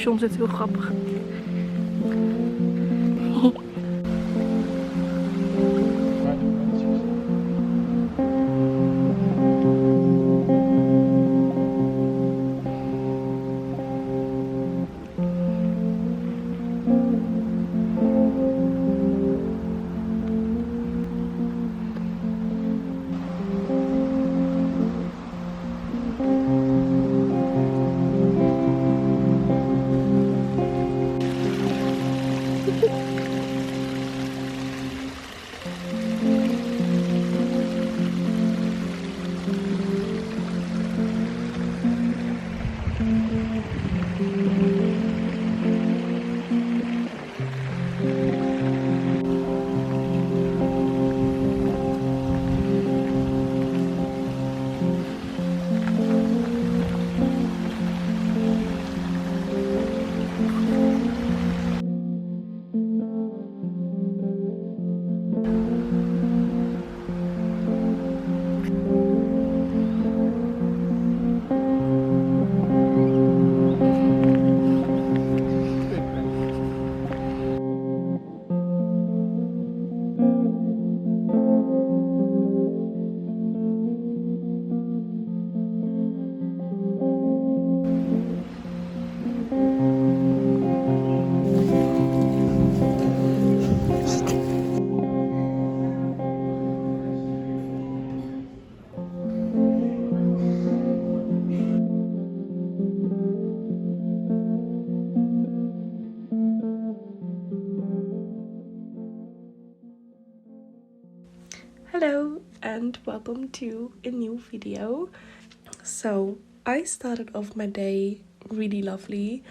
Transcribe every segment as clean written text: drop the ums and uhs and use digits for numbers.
soms is het heel grappig. Hello and welcome to a new video. So I started off my day really lovely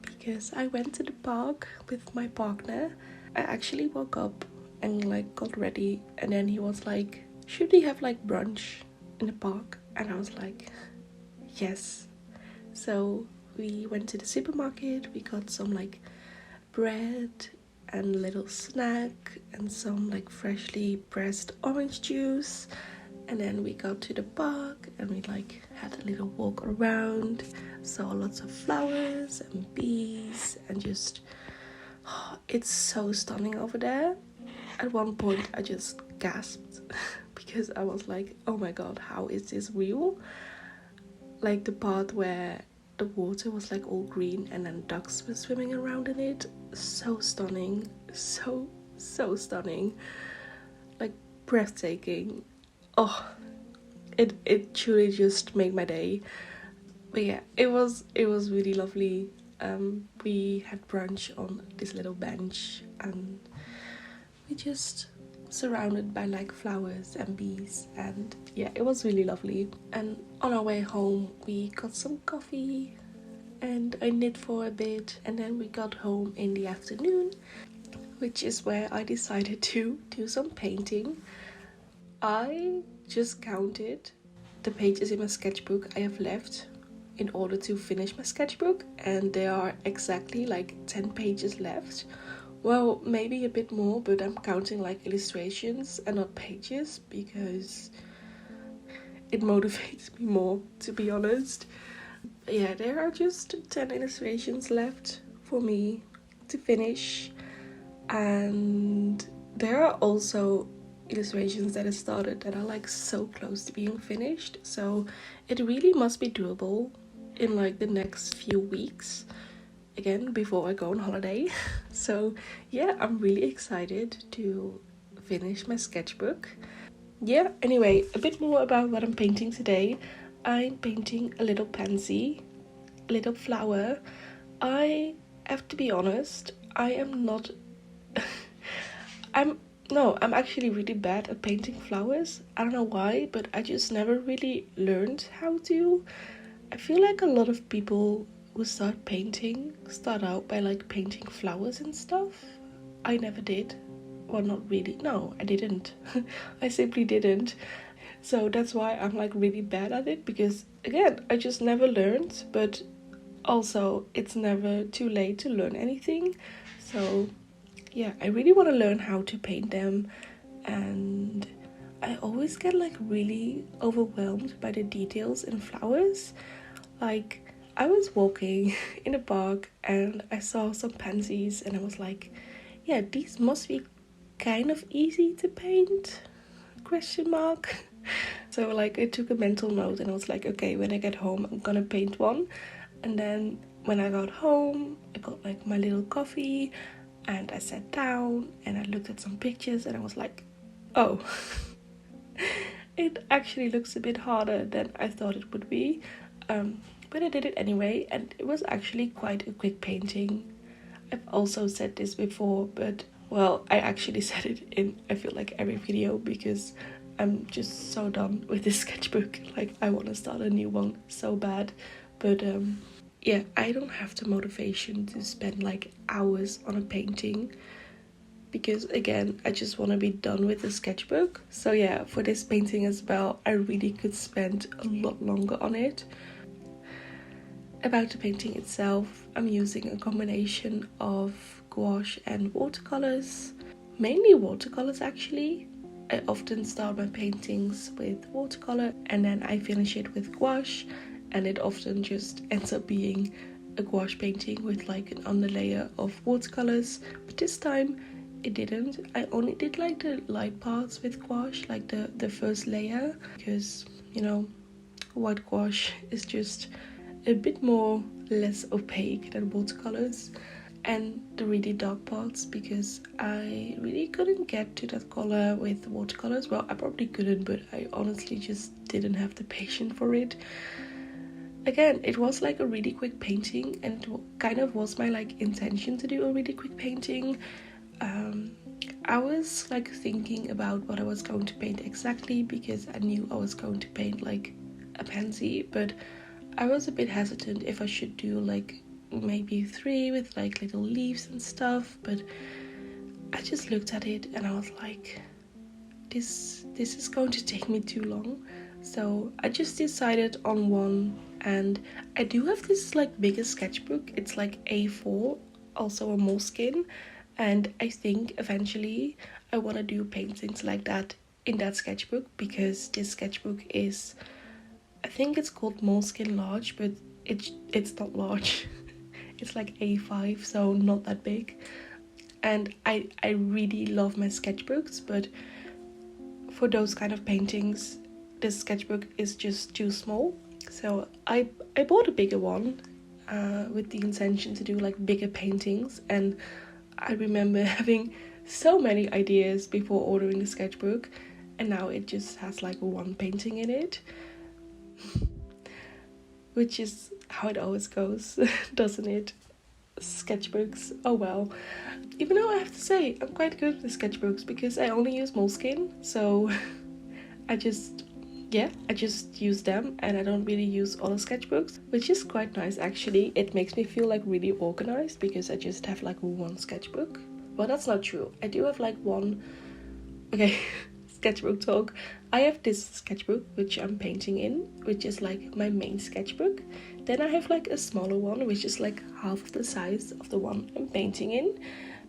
because I went to the park with my partner. I actually woke up and got ready, and then he was like, should we have brunch in the park? And I was like, yes. So we went to the supermarket, we got some bread and a little snack and some freshly pressed orange juice, and then we got to the park and we had a little walk around, saw lots of flowers and bees, and just it's so stunning over there. At one point I just gasped because I was like, oh my god, how is this real? The part where the water was all green and then ducks were swimming around in it. So stunning, so stunning, breathtaking. Oh, it truly just made my day. But yeah, it was really lovely. We had brunch on this little bench and we just surrounded by flowers and bees, and yeah, it was really lovely. And on our way home we got some coffee and I knit for a bit, and then we got home in the afternoon, which is where I decided to do some painting. I just counted the pages in my sketchbook I have left in order to finish my sketchbook, and there are exactly 10 pages left. Well, maybe a bit more, but I'm counting illustrations and not pages because it motivates me more, to be honest. Yeah, there are just 10 illustrations left for me to finish, and there are also illustrations that I started that are so close to being finished, so it really must be doable in the next few weeks, again before I go on holiday. So yeah, I'm really excited to finish my sketchbook. Yeah, anyway, a bit more about what I'm painting today. I'm painting a little pansy, a little flower. I have to be honest, I am not I'm actually really bad at painting flowers. I don't know why, but I just never really learned how to. I feel like a lot of people who start out by painting flowers and stuff. I never did. Well, not really. No, I didn't. I simply didn't. So that's why I'm really bad at it, because again, I just never learned. But also, it's never too late to learn anything. So yeah, I really want to learn how to paint them, and I always get really overwhelmed by the details in flowers. I was walking in a park and I saw some pansies and I was like, yeah, these must be kind of easy to paint, question mark. So like I took a mental note and I was like, okay, when I get home I'm gonna paint one. And then when I got home I got like my little coffee and I sat down and I looked at some pictures and I was like, oh, it actually looks a bit harder than I thought it would be. But I did it anyway, and it was actually quite a quick painting. I've also said this before, but well, I actually said it in, I feel like, every video because I'm just so done with this sketchbook. Like, I want to start a new one so bad. But yeah, I don't have the motivation to spend like hours on a painting because again I just want to be done with the sketchbook. So yeah, for this painting as well I really could spend a lot longer on it. About the painting itself, I'm using a combination of gouache and watercolors, mainly watercolors actually. I often start my paintings with watercolor and then I finish it with gouache, and it often just ends up being a gouache painting with like an underlayer of watercolors. But this time it didn't. I only did like the light parts with gouache, like the first layer, because you know, white gouache is just a bit more less opaque than watercolors, and the really dark parts because I really couldn't get to that color with watercolors. Well, I probably couldn't, but I honestly just didn't have the patience for it. Again, it was like a really quick painting, and it kind of was my like intention to do a really quick painting. I was like thinking about what I was going to paint exactly because I knew I was going to paint like a pansy, but I was a bit hesitant if I should do like maybe 3 with like little leaves and stuff, but I just looked at it and I was like, this is going to take me too long. So I just decided on one, and I do have this like bigger sketchbook. It's like A4, also a moleskin, and I think eventually I want to do paintings like that in that sketchbook because this sketchbook is, I think it's called moleskin large, but it's not large. It's like A5, so not that big. And I really love my sketchbooks, but for those kind of paintings this sketchbook is just too small. So I bought a bigger one with the intention to do like bigger paintings, and I remember having so many ideas before ordering the sketchbook, and now it just has like one painting in it, which is how it always goes, doesn't it? Sketchbooks, oh well. Even though I have to say I'm quite good with sketchbooks because I only use moleskin, so I just use them and I don't really use other sketchbooks, which is quite nice actually. It makes me feel like really organized because I just have like one sketchbook. Well, that's not true. I do have like one, okay, sketchbook talk. I have this sketchbook which I'm painting in, which is like my main sketchbook. Then I have like a smaller one which is like half of the size of the one I'm painting in.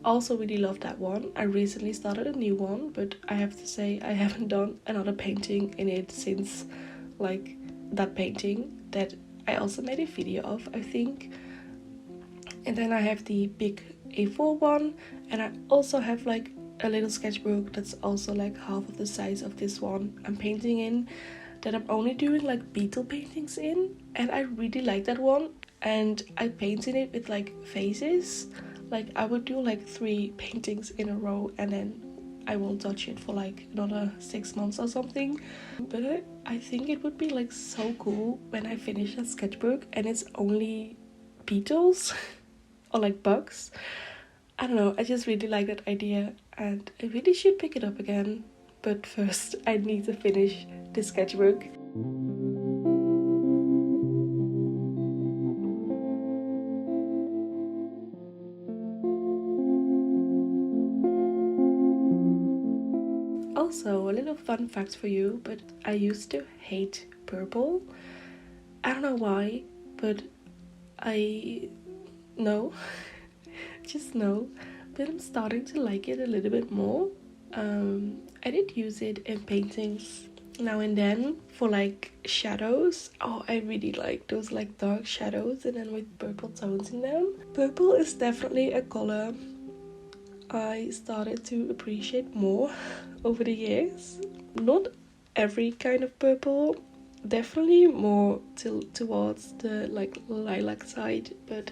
Also really love that one. I recently started a new one, but I have to say I haven't done another painting in it since like that painting that I also made a video of, I think. And then I have the big A4 one, and I also have like a little sketchbook that's also like half of the size of this one I'm painting in, that I'm only doing like beetle paintings in, and I really like that one. And I paint in it with like phases. Like I would do like 3 paintings in a row and then I won't touch it for like another 6 months or something. But I think it would be like so cool when I finish a sketchbook and it's only beetles or like bugs. I don't know, I just really like that idea and I really should pick it up again. But first I need to finish this sketchbook. Also, a little fun fact for you, but I used to hate purple. I don't know why, but I know, just know, but I'm starting to like it a little bit more. I did use it in paintings now and then for like shadows. Oh, I really like those like dark shadows and then with purple tones in them. Purple is definitely a color I started to appreciate more over the years. Not every kind of purple, definitely more towards the like lilac side, but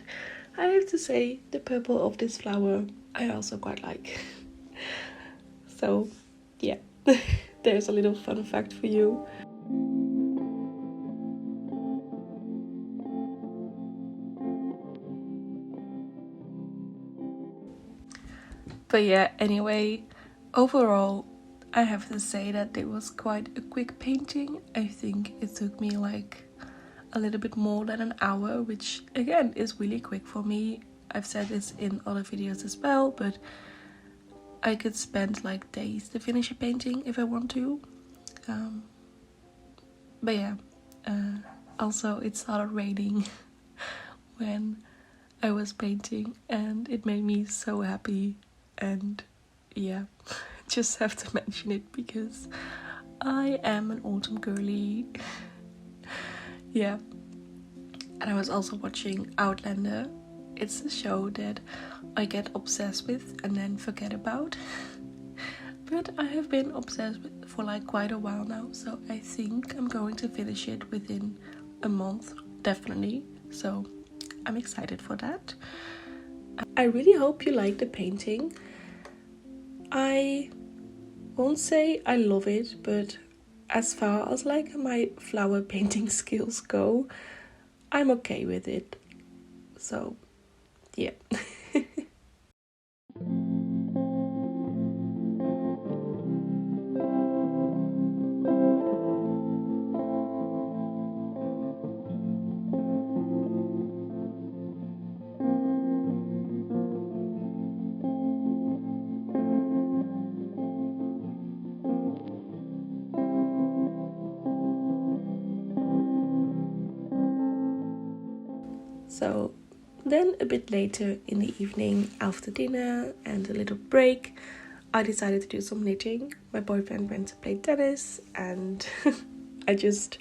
I have to say the purple of this flower I also quite like. So yeah, there's a little fun fact for you. But yeah, anyway, overall, I have to say that it was quite a quick painting. I think it took me like a little bit more than an hour, which again is really quick for me. I've said this in other videos as well, but I could spend like days to finish a painting if I want to. But yeah, also it started raining when I was painting and it made me so happy. And yeah, just have to mention it because I am an autumn girly. Yeah. And I was also watching Outlander. It's a show that I get obsessed with and then forget about. But I have been obsessed with for like quite a while now, so I think I'm going to finish it within a month, definitely. So I'm excited for that. I really hope you like the painting. I won't say I love it, but as far as like my flower painting skills go, I'm okay with it. So yeah. So then a bit later in the evening, after dinner and a little break, I decided to do some knitting. My boyfriend went to play tennis and I just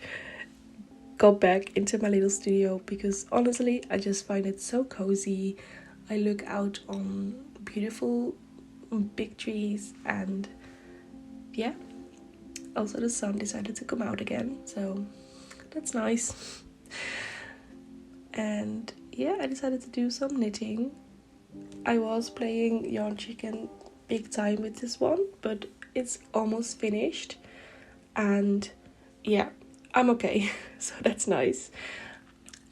got back into my little studio because honestly I just find it so cozy. I look out on beautiful big trees and yeah, also the sun decided to come out again, so that's nice. And yeah, I decided to do some knitting. I was playing Yarn Chicken big time with this one, but it's almost finished and yeah, I'm okay. So that's nice.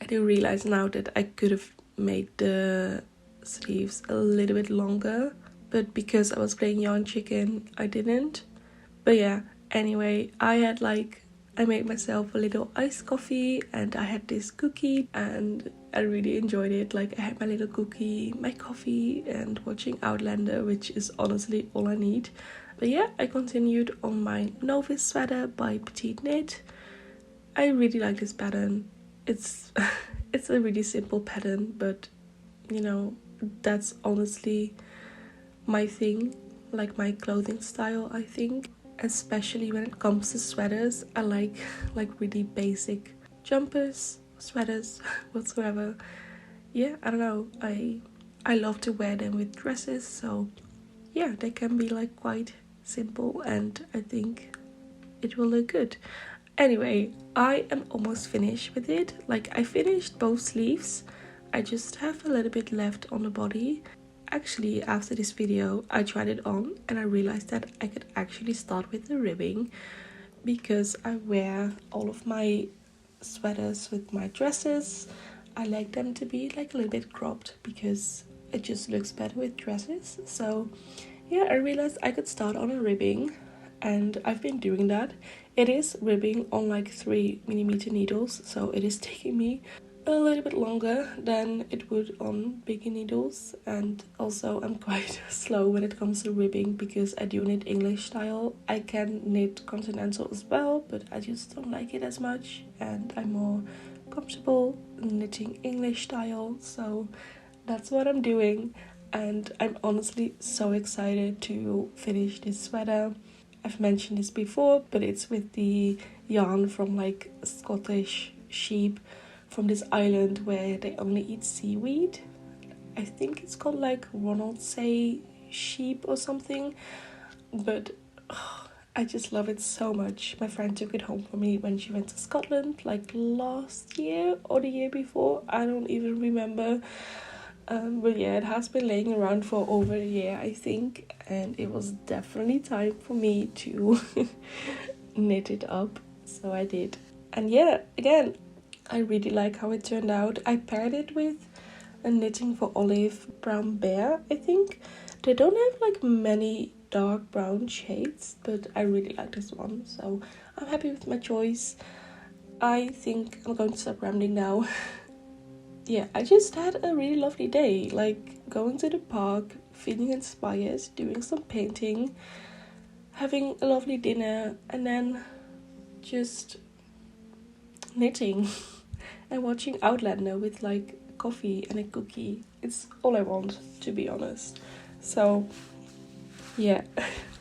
I do realize now that I could have made the sleeves a little bit longer, but because I was playing Yarn Chicken, I didn't. But yeah, anyway, I made myself a little iced coffee and I had this cookie and I really enjoyed it. Like I had my little cookie, my coffee and watching Outlander, which is honestly all I need. But yeah, I continued on my Novice sweater by Petite Knit. I really like this pattern. It's it's a really simple pattern, but you know, that's honestly my thing, like my clothing style, I think. Especially when it comes to sweaters, I like really basic jumpers, sweaters, whatsoever. Yeah, I don't know. I love to wear them with dresses, so yeah, they can be like quite simple and I think it will look good. Anyway, I am almost finished with it. Like I finished both sleeves. I just have a little bit left on the body. Actually, after this video, I tried it on and I realized that I could actually start with the ribbing because I wear all of my sweaters with my dresses. I like them to be like a little bit cropped because it just looks better with dresses. So yeah, I realized I could start on a ribbing and I've been doing that. It is ribbing on like 3mm needles, so it is taking me a little bit longer than it would on bigger needles, and also I'm quite slow when it comes to ribbing because I do knit English style. I can knit continental as well, but I just don't like it as much and I'm more comfortable knitting English style, so that's what I'm doing and I'm honestly so excited to finish this sweater. I've mentioned this before, but it's with the yarn from like Scottish sheep from this island where they only eat seaweed. I think it's called like Ronaldsay sheep or something, but I just love it so much. My friend took it home for me when she went to Scotland like last year or the year before, I don't even remember. But yeah, it has been laying around for over a year, I think, and it was definitely time for me to knit it up, so I did. And yeah, again, I really like how it turned out. I paired it with a Knitting for Olive Brown Bear, I think. They don't have like many dark brown shades, but I really like this one, so I'm happy with my choice. I think I'm going to stop rambling now. Yeah, I just had a really lovely day, like going to the park, feeling inspired, doing some painting, having a lovely dinner, and then just knitting and watching Outlander with like coffee and a cookie. It's all I want, to be honest. So yeah,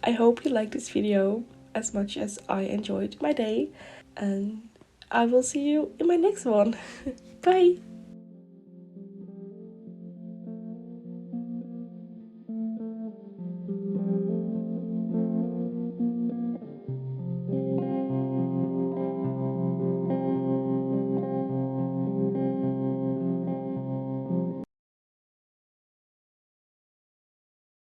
I hope you liked this video as much as I enjoyed my day, and I will see you in my next one. Bye!